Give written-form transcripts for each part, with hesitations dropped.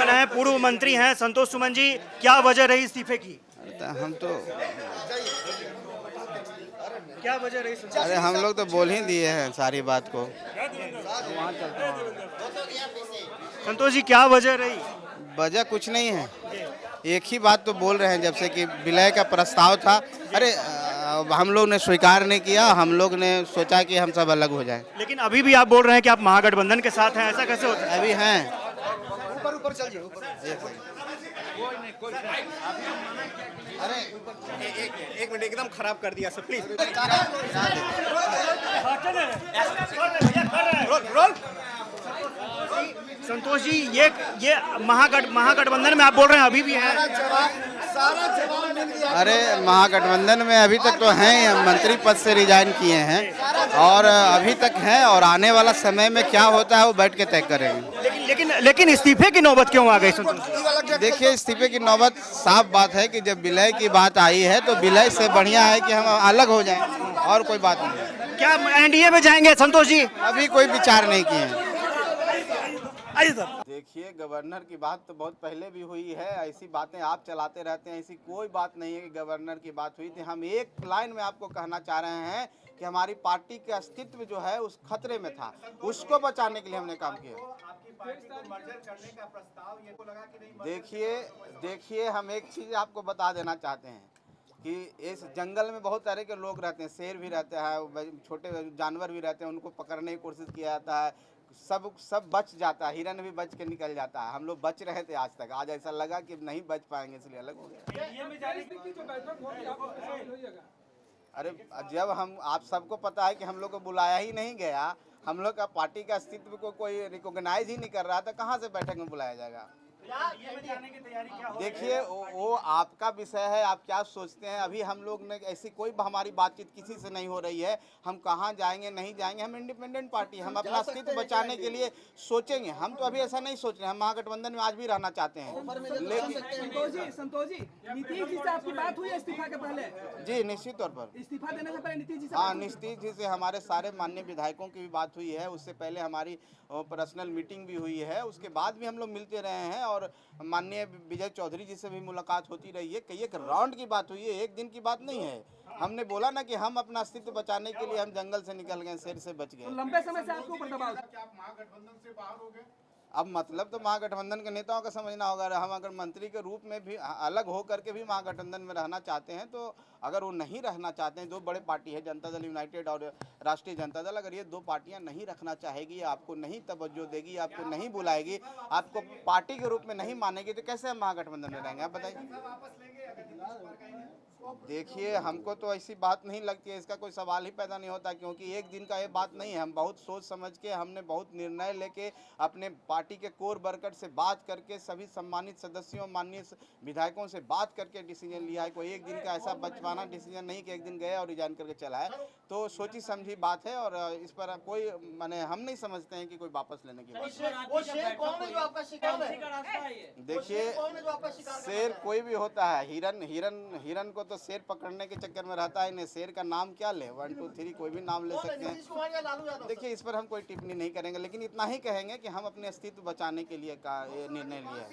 सुमन है, पूर्व मंत्री हैं संतोष सुमन जी, क्या वजह रही इस्तीफे की? हम तो क्या वजह रही अरे हम लोग तो बोल ही दिए हैं सारी बात को। संतोष जी, क्या वजह रही? वजह कुछ नहीं है, एक ही बात तो बोल रहे हैं, जब से कि विलय का प्रस्ताव था। अरे हम लोग ने स्वीकार नहीं किया, हम लोग ने सोचा कि हम सब अलग हो जाएं। लेकिन अभी भी आप बोल रहे हैं कि आप महागठबंधन के साथ हैं, ऐसा कैसे होता है? अभी हैं। ऊपर ऊपर चल जाइए ऊपर। अरे एक मिनट, एकदम खराब कर दिया sir, please role role. Santosh ji, ये महागठबंधन में आप बोल रहे हैं अभी भी है? सारा जवाब मिल गया। अरे महागठबंधन में अभी तक तो हैं, मंत्री पद से रिजाइन किए हैं और अभी तक हैं, और आने वाला समय में क्या होता है वो बैठ के तय करेंगे। लेकिन इस्तीफे की नौबत क्यों आ गई संतोष जी? देखिए, इस्तीफे की नौबत साफ बात है कि जब विलय की बात आई है तो विलय से बढ़िया है कि हम अलग हो जाएं, और कोई बात नहीं है। क्या एनडीए में जाएंगे संतोष जी? अभी कोई विचार नहीं किए हैं। आइए सर। देखिए, गवर्नर की बात तो बहुत पहले भी हुई है, ऐसी बातें आप चलाते रहते हैं, ऐसी कोई बात नहीं है कि गवर्नर की बात हुई थी। हम एक लाइन में आपको कहना चाह रहे हैं कि हमारी पार्टी के अस्तित्व जो है उस खतरे में था, उसको बचाने के लिए हमने काम किया। देखिए हम एक चीज़ आपको बता देना चाहते हैं कि इस जंगल में बहुत तरह के लोग रहते हैं, शेर भी रहते हैं, छोटे जानवर भी रहते हैं, उनको पकड़ने की कोशिश किया जाता है, सब बच जाता है, हिरन भी बच के निकल जाता है। हम लोग बच रहे थे आज तक, आज ऐसा लगा कि नहीं बच पाएंगे, इसलिए अलग हो गया। अरे जब हम, आप सबको पता है कि हम लोग को बुलाया ही नहीं गया, हम लोग का पार्टी का अस्तित्व को कोई रिकॉग्नाइज ही नहीं कर रहा था, कहाँ से बैठक में बुलाया जाएगा? देखिए, वो आपका विषय है, आप क्या सोचते हैं। अभी हम लोग ने ऐसी कोई हमारी बातचीत किसी से नहीं हो रही है, हम कहाँ जाएंगे नहीं जाएंगे, हम इंडिपेंडेंट पार्टी, हम अपना अस्तित्व बचाने के लिए सोचेंगे। हम तो अभी ऐसा नहीं सोच रहे, हम महागठबंधन में आज भी रहना चाहते हैं। लेकिन संतोष जी, नीतीश जी से आपकी बात हुई इस्तीफा के पहले? जी निश्चित तौर पर, इस्तीफा देने से पहले नीतीश जी से? हाँ, नीतीश जी से हमारे सारे माननीय विधायकों की भी बात हुई है, उससे पहले हमारी पर्सनल मीटिंग भी हुई है, उसके बाद भी हम लोग मिलते रहे हैं, और माननीय विजय चौधरी जी से भी मुलाकात होती रही है। कई एक राउंड की बात हुई है, एक दिन की बात नहीं है। हमने बोला ना कि हम अपना अस्तित्व बचाने के लिए हम जंगल से निकल गए, शेर से बच गए। तो लंबे समय से आपके ऊपर दबाव? अब मतलब तो महागठबंधन के नेताओं का समझना होगा। हम अगर मंत्री के रूप में भी अलग हो करके भी महागठबंधन में रहना चाहते हैं, तो अगर वो नहीं रहना चाहते हैं, दो बड़े पार्टी है, जनता दल यूनाइटेड और राष्ट्रीय जनता दल, अगर ये दो पार्टियां नहीं रखना चाहेगी, आपको नहीं तवज्जो देगी, आपको नहीं बुलाएगी, आपको पार्टी के रूप में नहीं मानेगी, तो कैसे हम महागठबंधन में रहेंगे, आप बताइए। देखिए, हमको तो ऐसी बात नहीं लगती है, इसका कोई सवाल ही पैदा नहीं होता, क्योंकि एक दिन का ये बात नहीं है। हम बहुत सोच समझ के, हमने बहुत निर्णय लेके, अपने पार्टी के कोर वर्कर से बात करके, सभी सम्मानित सदस्यों, माननीय विधायकों से बात करके डिसीजन लिया है। कोई एक दिन का ऐसा बचपना डिसीजन नहीं कि एक दिन गए और रिजाइन करके चला है। तो सोची समझी बात है, और इस पर कोई माने हम नहीं समझते हैं कि कोई वापस लेने की बात। देखिए, शेर कोई भी होता है, हिरन को तो शेर पकड़ने के चक्कर में रहता है, इन्हें शेर का नाम क्या ले, 1 2 3 कोई भी नाम ले सकते हैं। देखिए, इस पर हम कोई टिप्पणी नहीं करेंगे, लेकिन इतना ही कहेंगे कि हम अपने अस्तित्व बचाने के लिए का निर्णय लिया है।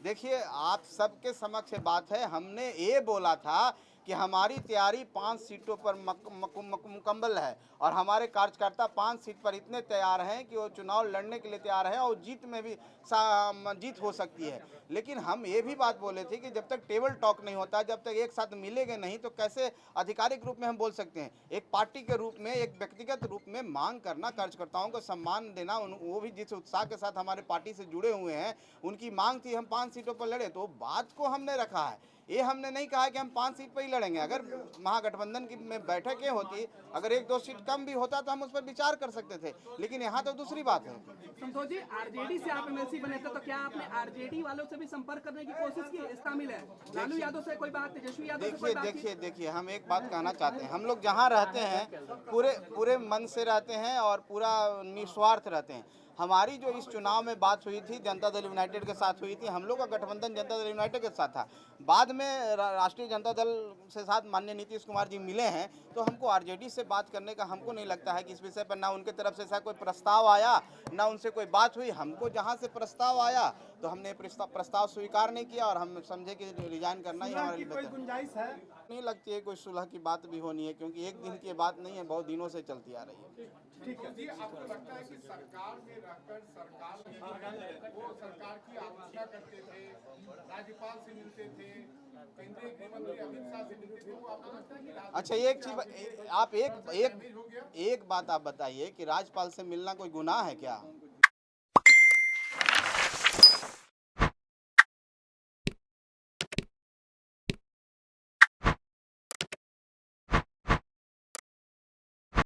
देखिए, आप सबके समक्ष बात है, हमने ये बोला था कि हमारी तैयारी 5 सीटों पर मुकम्मल है, और हमारे कार्यकर्ता 5 सीट पर इतने तैयार हैं कि वो चुनाव लड़ने के लिए तैयार हैं, और जीत में भी जीत हो सकती है। लेकिन हम ये भी बात बोले थे कि जब तक टेबल टॉक नहीं होता, जब तक एक साथ मिलेंगे नहीं, तो कैसे आधिकारिक रूप में हम बोल सकते हैं। एक पार्टी के रूप में, एक व्यक्तिगत रूप में मांग करना, कार्यकर्ताओं को सम्मान देना, वो भी जिस उत्साह के साथ हमारे पार्टी से जुड़े हुए हैं, उनकी मांग थी हम 5 सीटों पर लड़े, तो बात को हमने रखा है। ये हमने नहीं कहा कि हम 5 सीट पर ही लड़ेंगे। अगर महागठबंधन की में बैठकें होती, अगर 1-2 सीट कम भी होता तो हम उस पर विचार कर सकते थे, लेकिन यहाँ तो दूसरी बात है। संतोष जी, आरजेडी से आप एमएलसी बने थे, तो क्या आपने आरजेडी वालों से भी संपर्क करने की कोशिश की? शामिल है लालू यादव से कोई बात, तेजस्वी यादव से कोई बात? देखिए हम एक बात कहना चाहते हैं, हम लोग जहाँ रहते हैं पूरे मन से रहते हैं और पूरा निस्वार्थ रहते हैं। हमारी जो इस चुनाव में बात हुई थी जनता दल यूनाइटेड के साथ हुई थी, हम लोग का गठबंधन जनता दल यूनाइटेड के साथ था। बाद में राष्ट्रीय जनता दल से साथ माननीय नीतीश कुमार जी मिले हैं, तो हमको आरजेडी से बात करने का हमको नहीं लगता है कि इस विषय पर ना उनके तरफ से ऐसा कोई प्रस्ताव आया, ना उनसे कोई बात हुई। हमको जहाँ से प्रस्ताव आया तो हमने प्रस्ताव स्वीकार नहीं किया और हम समझे कि रिजाइन करना ही हमारे लिए बेहतर गुंजाइश है नहीं लगती है। कोई सुलह की बात भी होनी है, क्योंकि एक दिन की बात नहीं है, बहुत दिनों से चलती आ रही है। जी, आपको लगता है कि सरकार में रहकर सरकार में वो सरकार की आलोचना करते थे, राज्यपाल से मिलते थे, केंद्रीय गृह मंत्री अमित शाह से मिलते थे, वो आपको लगता है कि अच्छा, एक चीज आप एक बात आप बताइए कि राज्यपाल से मिलना कोई गुनाह है क्या?